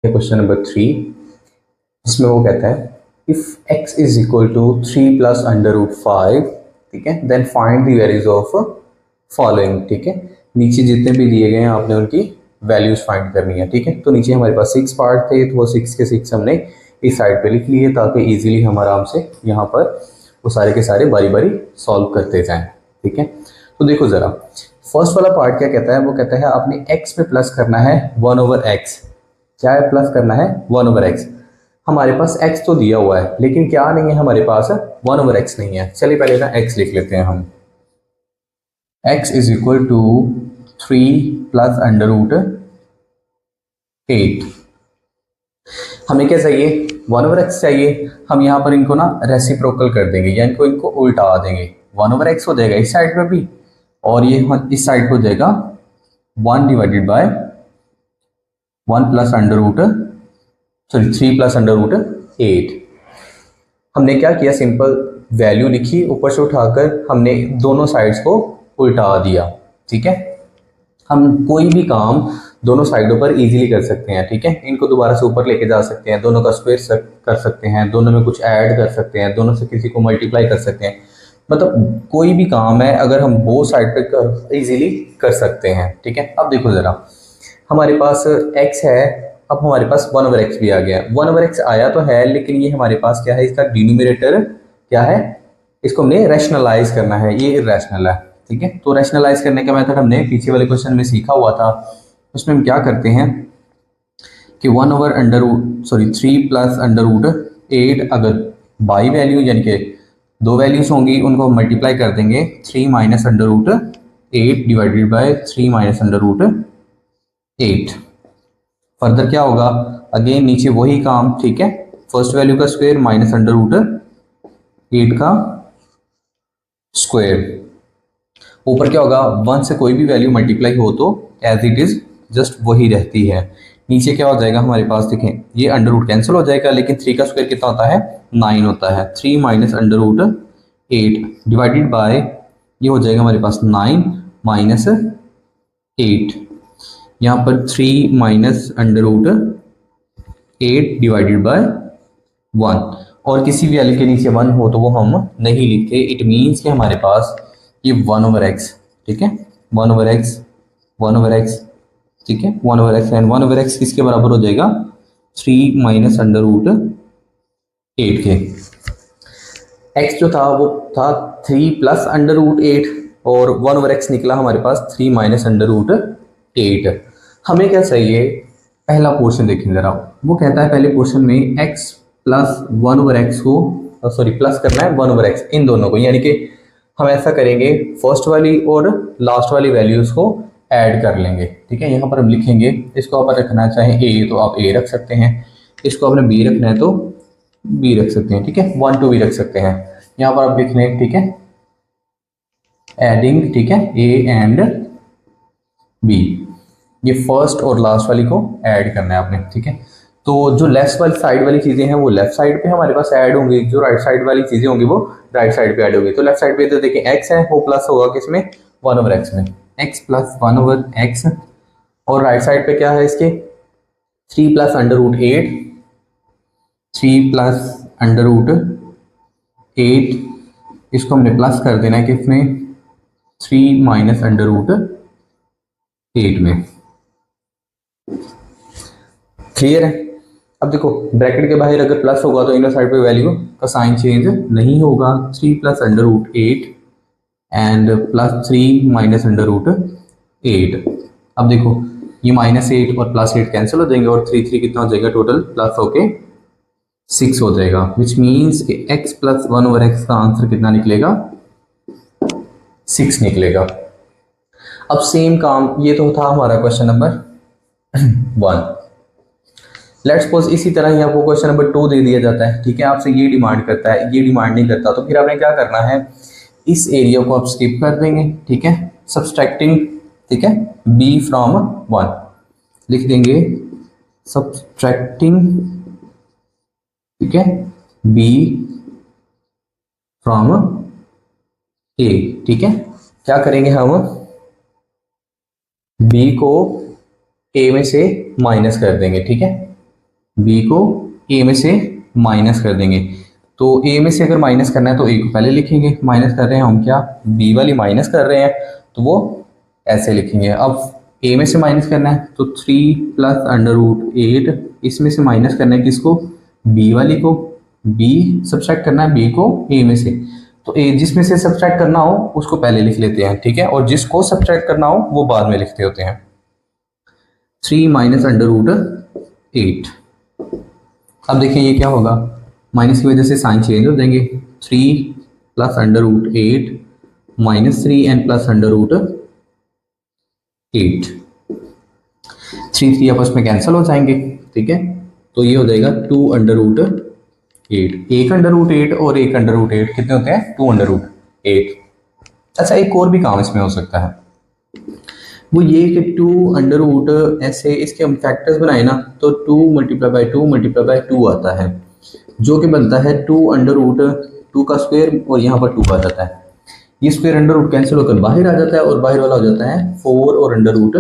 Question number 3, जिसमें वो कहता है if x is equal to 3 plus under root 5, ठीक है, then find the values of following. ठीक है, नीचे जितने भी दिए गए हैं आपने उनकी वैल्यूज फाइंड करनी है। ठीक है, तो नीचे हमारे पास 6 पार्ट थे, तो वो 6 के 6 हमने इस साइड पे लिख लिए ताकि इजीली हम आराम से यहाँ पर वो सारे के सारे बारी बारी सॉल्व करते जाएं। ठीक है, तो देखो ज़रा फर्स्ट वाला पार्ट क्या कहता है, वो कहता है आपने x पे प्लस करना है 1/x। क्या है, प्लस करना है 1/x। हमारे पास x तो दिया हुआ है लेकिन क्या नहीं है हमारे पास, 1/x नहीं है। चलिए पहले ना x लिख लेते हैं हम। x is equal to 3 plus under root 8। हमें क्या चाहिए, 1/x चाहिए। हम यहाँ पर इनको ना रेसिप्रोकल कर देंगे, यानी इनको इनको उल्टा देंगे। 1/x हो जाएगा इस साइड पर भी, और ये इस साइड पर हो जाएगा 1 divided by 1 plus under root, sorry 3 plus under root 8। हमने क्या किया, सिंपल वैल्यू लिखी, ऊपर से उठाकर हमने दोनों साइड्स को उल्टा दिया। ठीक है, हम कोई भी काम दोनों साइडों पर इजीली कर सकते हैं। ठीक है, इनको दोबारा से ऊपर लेके जा सकते हैं, दोनों का स्क्वायर कर सकते हैं, दोनों में कुछ ऐड कर सकते हैं, दोनों से किसी को मल्टीप्लाई कर सकते हैं। मतलब कोई भी काम है अगर हम वो साइड पे कर इजीली कर सकते हैं। ठीक है, अब देखो ज़रा हमारे पास x है, अब हमारे पास 1/x भी आ गया। 1/x आया तो है लेकिन ये हमारे पास क्या है, इसका डिनोमिनेटर क्या है, इसको हमने रैशनलाइज करना है, ये इरेशनल है। ठीक है, तो रैशनलाइज करने का मेथड हमने पीछे वाले क्वेश्चन में सीखा हुआ था। उसमें हम क्या करते हैं कि 3 प्लस अंडर रूट 8 अगर बाई वैल्यू यानी कि दो वैल्यूज होंगी उनको हम मल्टीप्लाई कर देंगे 3 minus under root 8 divided by 3 minus under root 8। Further क्या होगा, अगेन नीचे वही काम। ठीक है, फर्स्ट वैल्यू का स्क्वायर माइनस अंडर रूट 8 का स्क्वायर। ऊपर क्या होगा, 1 से कोई भी वैल्यू मल्टीप्लाई हो तो एज इट इज जस्ट वही रहती है। नीचे क्या हो जाएगा हमारे पास, देखें ये अंडर रूट कैंसिल हो जाएगा, लेकिन 3 का स्क्वायर कितना होता है, 9 होता है। 3 minus under root 8 divided by ये हो जाएगा हमारे पास 9 माइनस 8। यहाँ पर 3 minus under root 8 divided by 1, और किसी भी वैल्यू के नीचे 1 हो तो वो हम नहीं लिखते। इट मीन्स कि हमारे पास ये 1/x। ठीक है, 1/x 1/x। ठीक है, 1/x एंड 1/x किसके बराबर हो जाएगा, 3 माइनस अंडर रूट 8 के। x जो था वो था 3 प्लस अंडर रूट 8 और 1/x निकला हमारे पास 3 माइनस अंडर रूट 8। हमें क्या चाहिए, पहला पोर्शन देखें जरा, वो कहता है पहले पोर्शन में x प्लस 1/x को, सॉरी प्लस करना है 1/x इन दोनों को, यानी कि हम ऐसा करेंगे फर्स्ट वाली और लास्ट वाली वैल्यूज को ऐड कर लेंगे। ठीक है, यहाँ पर हम लिखेंगे, इसको आप रखना चाहे a तो आप a रख सकते हैं, इसको आपने b रखना है तो b रख सकते हैं। ठीक है, 1 2 भी रख सकते हैं। यहाँ पर आप लिख लें, ठीक है, एडिंग, ठीक है, a एंड b, ये फर्स्ट और लास्ट वाली को ऐड करना है आपने। ठीक है, तो जो लेफ्ट वाली साइड वाली चीज़ें हैं वो लेफ्ट साइड पे हमारे पास ऐड होंगी, जो राइट साइड वाली चीज़ें होंगी वो राइट साइड पे ऐड होगी। तो लेफ्ट साइड पे तो देखिए x है, वो प्लस होगा किसमें, 1/x में, x प्लस 1/x। और राइट साइड पे क्या है इसके, 3 plus under root 8, 3 plus under root 8, इसको हमने प्लस कर देना है किसमें, 3 माइनस अंडर रूट 8 में। क्लियर है। अब देखो ब्रैकेट के बाहर अगर प्लस होगा तो इनर साइड पे वैल्यू का साइन चेंज नहीं होगा। 3 plus under root 8 and plus 3 minus under root 8। अब देखो ये -8 और +8 कैंसिल हो जाएंगे और 3 3 कितना हो जाएगा, टोटल प्लस होके 6 हो जाएगा, विच मीन्स कि x प्लस 1/x का आंसर कितना निकलेगा, 6 निकलेगा। अब सेम काम, ये तो था हमारा क्वेश्चन नंबर 1। लेट्स सपोज इसी तरह ही आपको क्वेश्चन नंबर 2 दे दिया जाता है। ठीक है, आपसे ये डिमांड करता है, ये डिमांड नहीं करता, तो फिर आपने क्या करना है, इस एरिया को आप स्किप कर देंगे। ठीक है, सब्सट्रैक्टिंग, ठीक है, b फ्रॉम 1 लिख देंगे, सब्सट्रैक्टिंग, ठीक है, b फ्रॉम a। ठीक है, क्या करेंगे हम, b को a में से माइनस कर देंगे। ठीक है, बी को ए में से माइनस कर देंगे। तो ए में से अगर माइनस करना है तो ए को पहले लिखेंगे, माइनस कर रहे हैं हम क्या, बी वाली माइनस कर रहे हैं, तो वो ऐसे लिखेंगे। अब ए में से माइनस करना है तो 3 प्लस अंडर रूट 8, इसमें से माइनस करना है किसको, बी वाली को, बी सब्सट्रैक्ट करना है बी को ए में से। तो ए जिसमें से सब्सट्रैक्ट करना हो उसको पहले लिख लेते हैं, ठीक है, और जिसको सब्सट्रैक्ट करना हो वो बाद में लिखते होते हैं। 3 माइनस अंडर रूट 8। अब देखिए ये क्या होगा, माइनस की वजह से साइन चेंज हो जाएंगे। 3 plus under root 8 minus 3 and plus under root 8। 3 आपस में कैंसिल हो जाएंगे, ठीक है, तो ये हो जाएगा 2 अंडर रूट 8। एक अंडर रूट 8 और एक अंडर रूट 8 कितने होते हैं, 2 अंडर रूट 8। अच्छा एक और भी काम इसमें हो सकता है, वो ये कि 2 अंडर रूट ऐसे इसके हम फैक्टर्स बनाए ना, तो 2 मल्टीप्लाई बाई 2 मल्टीप्लाई बाई 2 आता है, जो कि बनता है 2 अंडर रूट 2 का स्क्वायर, और यहाँ पर 2 आ जाता है। ये स्क्वायर अंडर रूट कैंसिल होकर बाहर आ जाता है, और बाहर वाला हो जाता है 4 और अंडर रूट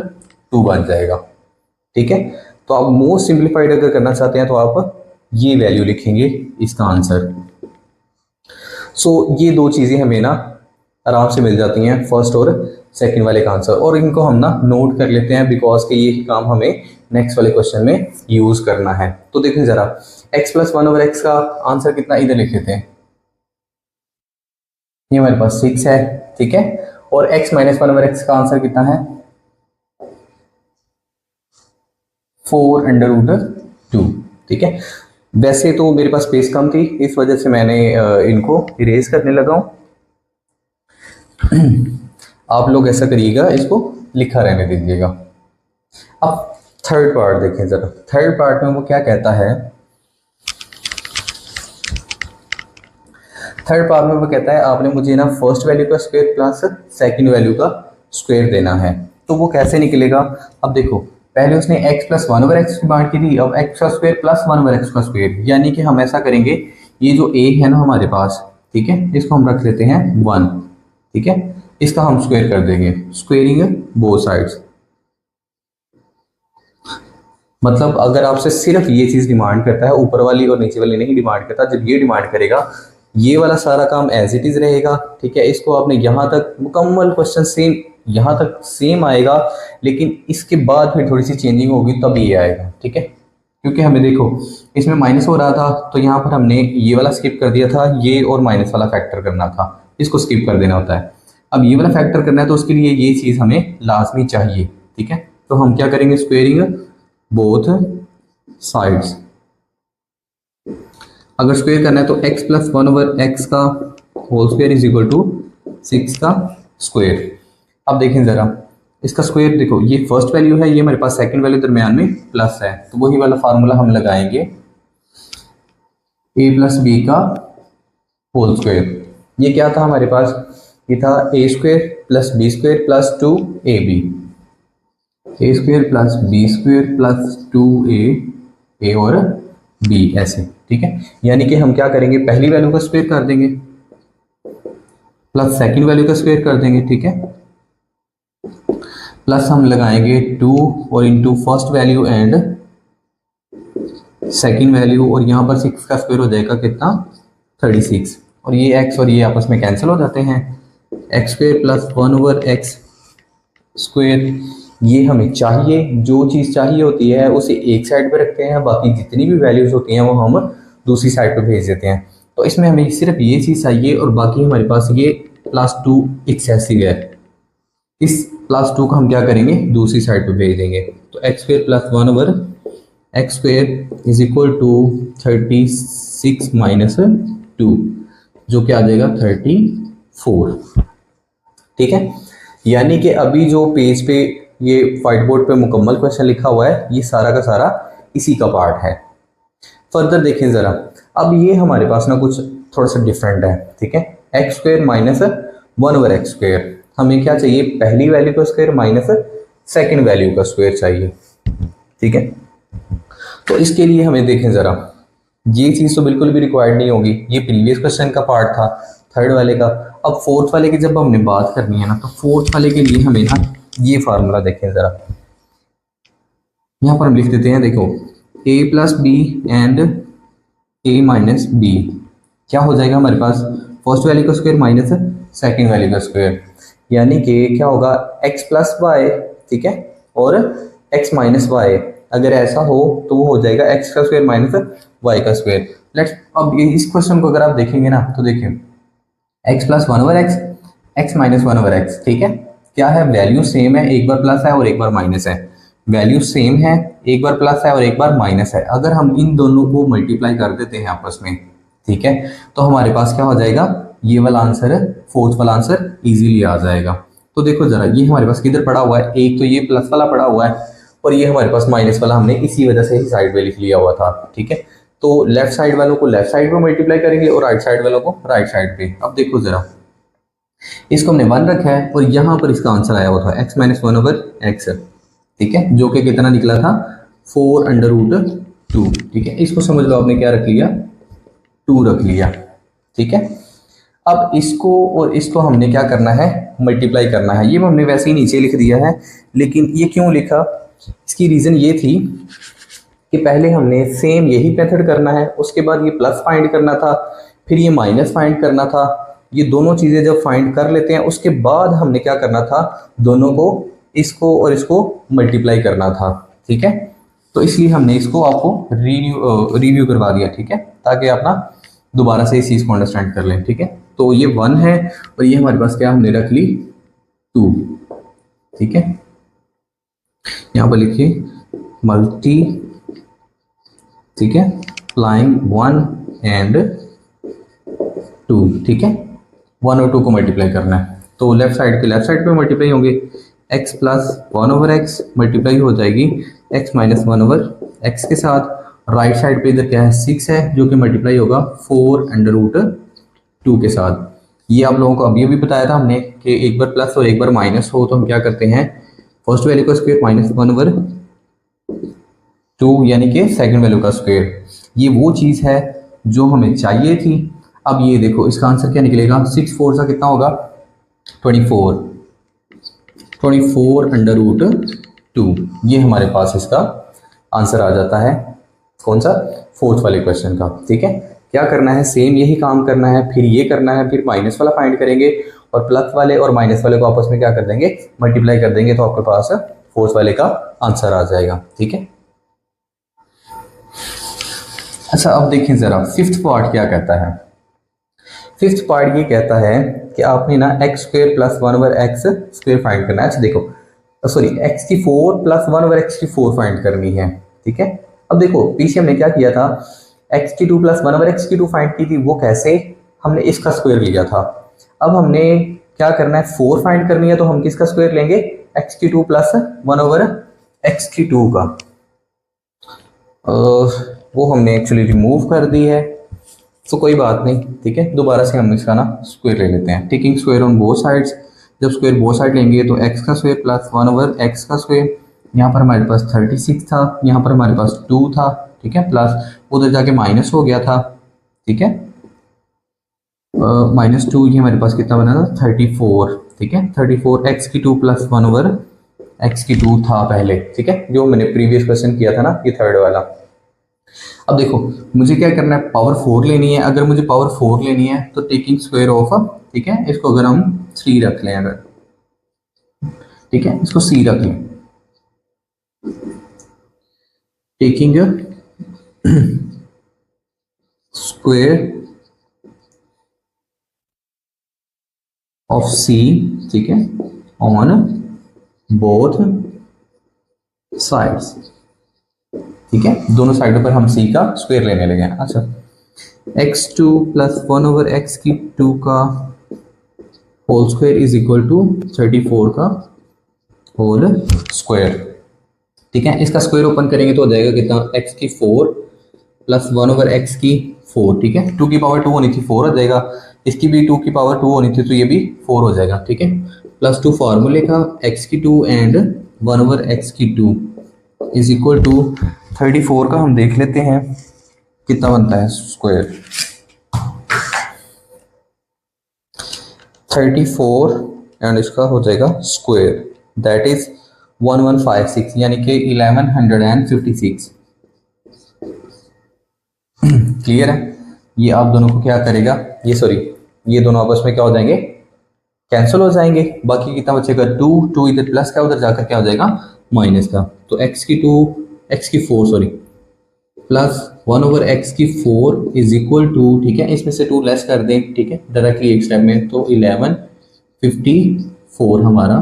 2 बन जाएगा, ठीक है। तो आप मोस्ट सिंप्लीफाइड अगर करना चाहते हैं तो आप ये वैल्यू लिखेंगे इसका आंसर। सो ये दो चीज़ें हमें ना आराम से मिल जाती हैं, फर्स्ट और सेकंड वाले का आंसर, और इनको हम ना नोट कर लेते हैं बिकॉज के ये काम हमें नेक्स्ट वाले क्वेश्चन में यूज़ करना है। तो देखें ज़रा, x प्लस 1/x का आंसर कितना, इधर लिख लेते हैं, ये हमारे पास 6 है, ठीक है, और x माइनस 1/x का आंसर कितना है, 4 अंडर रूट 2, ठीक है। वैसे तो मेरे पास स्पेस कम थी, इस वजह से मैंने इनको इरेज करने लगा हूँ। आप लोग ऐसा करिएगा, इसको लिखा रहने दीजिएगा। अब थर्ड पार्ट देखें जरा, थर्ड पार्ट में वो क्या कहता है, थर्ड पार्ट में वो कहता है आपने मुझे ना फर्स्ट वैल्यू का स्क्वायर प्लस सेकंड वैल्यू का स्क्वायर देना है। तो वो कैसे निकलेगा, अब देखो पहले उसने x प्लस 1/x की बात की थी, अब x का स्क्वायर प्लस 1/x का स्क्वायर, यानी कि हम ऐसा करेंगे, ये जो a है ना हमारे पास, ठीक है, इसको हम रख लेते हैं 1, ठीक है, इसका हम स्क्वायर कर देंगे, स्क्वेयरिंग बोथ साइड्स। मतलब अगर आपसे सिर्फ ये चीज़ डिमांड करता है, ऊपर वाली और नीचे वाली नहीं डिमांड करता, जब ये डिमांड करेगा ये वाला सारा काम एज इट इज़ रहेगा, ठीक है, इसको आपने यहाँ तक मुकम्मल क्वेश्चन सेम, यहाँ तक सेम आएगा, लेकिन इसके बाद फिर थोड़ी सी चेंजिंग होगी तब ये आएगा, ठीक है, क्योंकि हमें देखो इसमें माइनस हो रहा था तो यहाँ पर हमने ये वाला स्किप कर दिया था, ये और माइनस वाला फैक्टर करना था, इसको स्किप कर देना होता है। अब ये वाला फैक्टर करना है तो उसके लिए ये चीज़ हमें लाजमी चाहिए, ठीक है, तो हम क्या करेंगे, स्क्वेयरिंग बोथ साइड्स। अगर स्क्वायर करना है तो x प्लस 1/x का whole square is equal to 6 का स्क्वायर। अब देखें ज़रा इसका स्क्वायर, देखो ये फर्स्ट वैल्यू है, ये हमारे पास सेकंड वैल्यू दरमियान में प्लस है, तो वही वाला फार्मूला हम लगाएंगे, a प्लस बी का होल स्क्वायर। ये क्या था हमारे पास, ये था a square plus B square plus 2ab, a square plus B square plus 2a और b, ऐसे, ठीक है। यानी कि हम क्या करेंगे, पहली वैल्यू का स्क्वायर कर देंगे प्लस सेकंड वैल्यू का स्क्वायर कर देंगे, ठीक है, प्लस हम लगाएंगे 2 और into first value and second value, और यहाँ पर 6 का स्क्वायर हो जाएगा कितना, 36, और ये x और ये आपस में कैंसिल हो जाते हैं, x square plus 1/x square. ये हमें चाहिए, जो चीज़ चाहिए होती है उसे एक साइड पे रखते हैं, बाकी जितनी भी वैल्यूज़ होती हैं वो हम दूसरी साइड पे भेज देते हैं। तो इसमें हमें सिर्फ ये चीज़ चाहिए, और बाकी हमारे पास ये +2 एक्सेसिव है, इस +2 को हम क्या करेंगे, दूसरी साइड पे भेज देंगे। तो x square plus 1/x square is equal to 36 minus 2, जो क्या आ जाएगा 34, ठीक है। यानी कि अभी जो पेज पे ये व्हाइट बोर्ड पे मुकम्मल क्वेश्चन लिखा हुआ है, ये सारा का सारा इसी का पार्ट है। फर्दर देखें ज़रा, अब ये हमारे पास ना कुछ थोड़ा सा डिफरेंट है, ठीक है, x square minus 1/x square, हमें क्या चाहिए, पहली वैल्यू का स्क्वायर माइनस सेकंड वैल्यू का स्क्वायर चाहिए, ठीक है। तो इसके लिए हमें देखें ज़रा, ये चीज़ तो बिल्कुल भी रिक्वायर्ड नहीं होगी, ये प्रीवियस क्वेश्चन का पार्ट था थर्ड वाले का। अब फोर्थ वाले की जब हमने बात करनी है ना, तो फोर्थ वाले के लिए हमें ना ये फार्मूला देखें ज़रा, यहाँ पर हम लिख देते हैं, देखो A plus B and A minus B, क्या हो जाएगा हमारे पास, फर्स्ट वैल्यू का स्क्वायर माइनस सेकंड वैल्यू का स्क्वायर, यानी कि क्या होगा एक्स प्लस वाई, ठीक है, और एक्स माइनस वाई। अगर ऐसा हो तो वो हो जाएगा एक्स का स्क्वायर माइनस वाई का स्क्वायर। लेट्स अब इस क्वेश्चन को अगर आप देखेंगे ना तो देखिए x plus one over x, x minus one over x, ठीक है, क्या है, वैल्यू सेम है, एक बार प्लस है और एक बार माइनस है, वैल्यू सेम है, एक बार प्लस है और एक बार माइनस है। अगर हम इन दोनों को मल्टीप्लाई कर देते हैं आपस में, ठीक है, तो हमारे पास क्या हो जाएगा, ये वाला आंसर है, फोर्थ वाला आंसर इजीली आ जाएगा। तो देखो जरा, ये हमारे पास किधर पड़ा हुआ है, एक तो ये प्लस वाला पड़ा हुआ है और ये हमारे पास माइनस वाला हमने इसी वजह से ही साइड में लिख लिया हुआ था, ठीक है। तो लेफ्ट साइड वालों को लेफ्ट साइड पे मल्टीप्लाई करेंगे और राइट साइड वालों को राइट साइड पे। अब देखो जरा, इसको हमने वन रखा है और यहाँ पर इसका आंसर आया हुआ था x minus one over x, ठीक है, जो कि कितना निकला था, 4√2, ठीक है। इसको समझ लो आपने क्या रख लिया, 2 रख लिया, ठीक है। अब इसको और इसको हमने क्या करना है, मल्टीप्लाई करना है। ये हमने वैसे ही नीचे लिख दिया है, लेकिन ये क्यों लिखा, इसकी रीज़न ये थी कि पहले हमने सेम यही मेथड करना है, उसके बाद ये प्लस फाइंड करना था, फिर ये माइनस फाइंड करना था। ये दोनों चीज़ें जब फाइंड कर लेते हैं उसके बाद हमने क्या करना था, दोनों को, इसको और इसको मल्टीप्लाई करना था, ठीक है। तो इसलिए हमने इसको आपको रिव्यू करवा दिया, ठीक है, ताकि आप ना दोबारा से इस चीज़ को अंडरस्टैंड कर लें, ठीक है। तो ये 1 है और ये हमारे पास क्या हमने रख ली 2, ठीक है। यहाँ पर लिखिए मल्टी, ठीक है, प्लाइंग 1 एंड 2, ठीक है, 1 और 2 को मल्टीप्लाई करना है। तो लेफ्ट साइड के लेफ्ट साइड पे मल्टीप्लाई होंगे, x plus one over x multiply हो जाएगी x minus one over x के साथ। राइट साइड पे इधर क्या है, 6 है, जो कि मल्टीप्लाई होगा 4√2 के साथ। ये आप लोगों को अभी अभी बताया था हमने कि एक बार प्लस और एक बार माइनस हो तो हम क्या करते हैं, फर्स्ट वैल्यू का स्क्वायर माइनस वन ओवर 2 यानी कि सेकंड वैल्यू का स्क्वायर। ये वो चीज़ है जो हमें चाहिए थी। अब ये देखो इसका आंसर क्या निकलेगा, 6 4 सा कितना होगा, 24, 24√2, ये हमारे पास इसका आंसर आ जाता है, कौन सा, फोर्थ वाले क्वेश्चन का, ठीक है। क्या करना है, सेम यही काम करना है, फिर ये करना है, फिर माइनस वाला फाइंड करेंगे और प्लस वाले और माइनस वाले को आपस में क्या कर देंगे, मल्टीप्लाई कर देंगे, तो आपके पास फोर्थ वाले का आंसर आ जाएगा, ठीक है। अच्छा अब देखें जरा फिफ्थ पार्ट क्या कहता है। फिफ्थ पार्ट ये कहता है कि आपने ना x square plus one over x square find करना है। अच्छा देखो, सॉरी, एक्स की 4 प्लस वन ओवर एक्स की 4 फाइंड करनी है, ठीक है। अब देखो पीछे हमने क्या किया था, एक्स की 2 प्लस वन ओवर एक्स की 2 फाइंड की थी, वो कैसे, हमने इसका स्क्वायर लिया था। अब हमने क्या करना है, 4 फाइंड करनी है, तो हम किसका स्क्वायर लेंगे, एक्स की 2 प्लस वन ओवर एक्स की 2 का। वो हमने एक्चुअली रिमूव कर दी है, तो कोई बात नहीं, ठीक है, दोबारा से हम इसका ना स्क्वायर ले लेते हैं, taking square on both sides. जब स्क्वायर बोथ साइड लेंगे तो एक्स का square plus one over x का स्क्वायर, यहाँ पर हमारे पास 36 था, यहाँ पर हमारे पास 2 था, ठीक है, प्लस उधर जाके माइनस हो गया था, ठीक है, -2, ये हमारे पास कितना बना था, 34, ठीक है, 34 एक्स की 2 प्लस वन ओवर एक्स की 2 था पहले, ठीक है, जो मैंने प्रीवियस क्वेश्चन किया था ना, ये थर्ड वाला। अब देखो मुझे क्या करना है, पावर 4 लेनी है। अगर मुझे पावर 4 लेनी है तो टेकिंग स्क्वायर ऑफ, ठीक है, इसको अगर हम 3 रख लें, अगर, ठीक है, इसको c रख लें, टेकिंग स्क्वायर ऑफ c, ठीक है, ऑन बोथ साइड्स, ठीक है, दोनों साइडों पर हम c का स्क्वायर लेने लगे हैं। अच्छा, x2 plus one over x की 2 का whole square is equal to 34 का होल स्क्वायर, ठीक है। इसका स्क्वायर ओपन करेंगे तो हो जाएगा कितना, x की 4 प्लस वन ओवर एक्स की 4, ठीक है, 2 की पावर 2 होनी थी, 4 हो जाएगा, इसकी भी 2 की पावर 2 होनी थी, तो ये भी 4 हो जाएगा, ठीक है, प्लस 2 फार्मूले का x की 2 एंड वन ओवर एक्स की 2 इज इक्वल टू 34 का हम देख लेते हैं कितना बनता है स्क्वायर, 34 एंड इसका हो जाएगा स्क्वायर, दैट इज 1156, यानी कि 1156, क्लियर है? ये आप दोनों को क्या करेगा, ये सॉरी, ये दोनों आपस में क्या हो जाएंगे, कैंसिल हो जाएंगे। बाकी कितना बचेगा, टू, टू इधर प्लस का उधर जाकर क्या हो जाएगा, माइनस का। तो एक्स की टू, एक्स की four sorry, plus one over x की फोर इज इक्वल टू, ठीक है, इसमें से टू लेस कर दें, ठीक है, डायरेक्टली एक स्टेप में, तो 1154 हमारा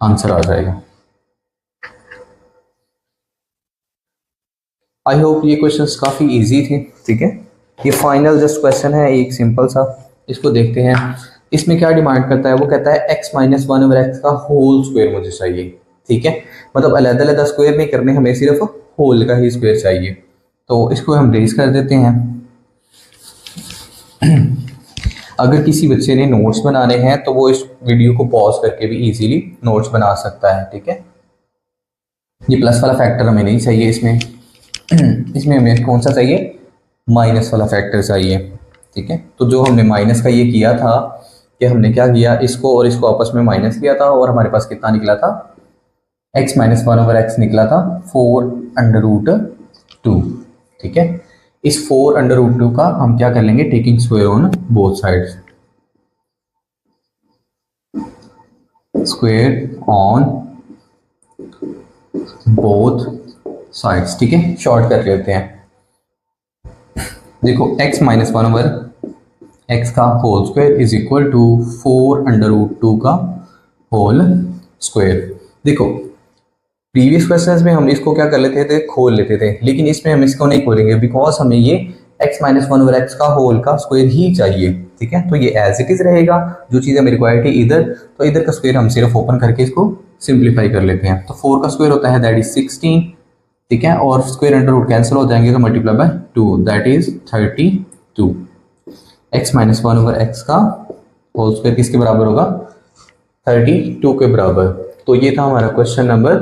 आंसर आ जाएगा। आई होप ये क्वेश्चंस काफ़ी इजी थे, ठीक है। ये फाइनल जस्ट क्वेश्चन है एक सिंपल सा, इसको देखते हैं। इसमें क्या डिमांड करता है, वो कहता है x minus one over x का होल स्क्वायर मुझे चाहिए, ठीक है। मतलब अलग अलग स्क्वायर नहीं करने, हमें सिर्फ होल का ही स्क्वायर चाहिए। तो इसको हम रेज कर देते हैं। अगर किसी बच्चे ने नोट्स बनाने हैं तो वो इस वीडियो को पॉज करके भी इजीली नोट्स बना सकता है, ठीक है। ये प्लस वाला फैक्टर हमें नहीं चाहिए इसमें। इसमें हमें कौन सा चाहिए, माइनस वाला फैक्टर चाहिए, ठीक है। तो जो हमने माइनस का ये किया था कि हमने क्या किया, इसको और इसको आपस में माइनस किया था, और हमारे पास कितना निकला था, x minus one over x निकला था 4√2, ठीक है। इस 4√2 का हम क्या कर लेंगे, taking square on both sides, square on both sides, ठीक है। शॉर्ट कर लेते हैं। देखो x minus one over x का whole square is equal to 4√2 का होल स्क्वायर। देखो प्रीवियस क्वेश्चंस में हम इसको क्या कर लेते थे, खोल लेते थे, लेकिन इसमें हम इसको नहीं खोलेंगे, बिकॉज हमें ये x minus one over x का होल का स्क्वायर ही चाहिए, ठीक है। तो ये एज इट इज रहेगा, जो चीज़ हमें रिक्वायर्ड थी इधर, तो इधर का स्क्वायर हम सिर्फ ओपन करके इसको सिंप्लीफाई कर लेते हैं। तो 4 का स्क्वायर होता है दैट इज 16, ठीक है, और स्क्वायर अंडर रूट कैंसिल हो जाएंगे, तो multiply by 2 that is 32। x minus one over x का होल स्क्वायर किसके बराबर होगा, 32 के बराबर। तो ये था हमारा क्वेश्चन नंबर